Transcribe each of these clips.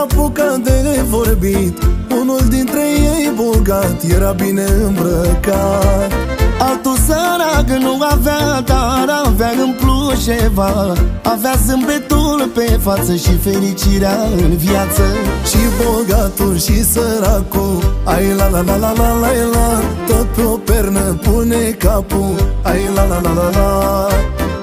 s-a apucat de vorbit. Unul dintre ei bogat era bine îmbrăcat. Altul sărac nu avea, dar avea în plus ceva. Avea zâmbetul pe față și fericirea în viață. Și bogatul și săracul, ai la la la la la la la, tot pe o pernă pune capul, ai la la la la la.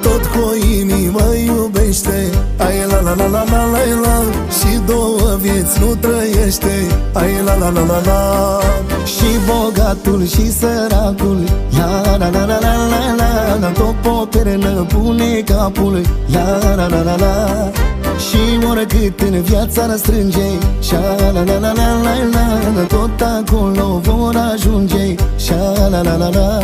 Tot cu o inimă iubește, ai la la la la la la la. Și două vieți nu trăiește, ai la la la la la. Și bogatul și săracul, la la la la la la la, tot pe o pernă pune capul, la la la la la. Și oricât în viața răstrânge, șa la la la la la la, tot acolo vor ajunge, șa la la la la.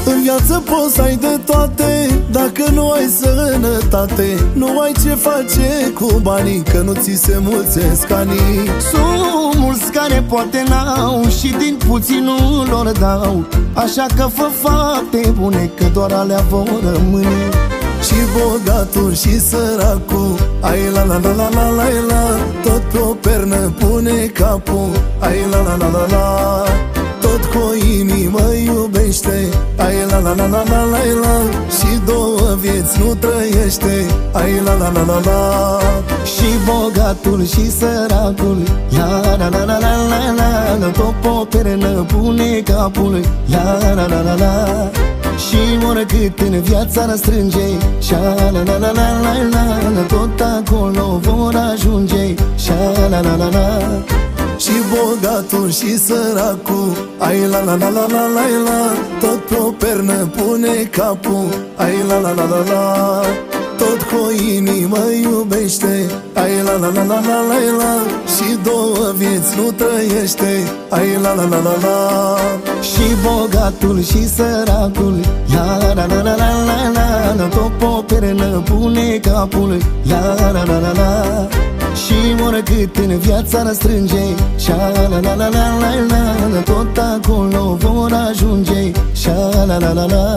În viață poți să ai de toate, dacă nu ai sănătate, nu ai ce face cu banii, că nu ți se mulțesc anii. Sunt mulți care poate n-au și din puținul lor dau, așa că fă fapte bune, că doar alea vor rămâne. Și bogatul și săracul, ai la la la la la la la, tot pe o pernă pune capul, ai la la la la la. Tot cu o inimă iubește, ai la la la la la la la. Și două vieți nu trăiește, ai la la la la la. Și bogatul și săracul, la la la la la la la, tot pe o pernă pune capul, la la la la la. Și oricât în viața răstrânge, șa la la la la la la, tot acolo vor ajunge, șa la la la la. Și bogatul și săracul, ai la la la la la la la, tot pe o pernă pune capul, ai la la la la la. Tot cu o inimă iubește, ai la la la la la la la. Și două vieți nu trăiește, ai la la la la la. Și bogatul și săracul, la la la la la la la, tot pe o pernă pune capul, la la la la la. Și oricât în viața răstrânge, șa la la la la la la, tot acolo vor ajunge, șa la la la la.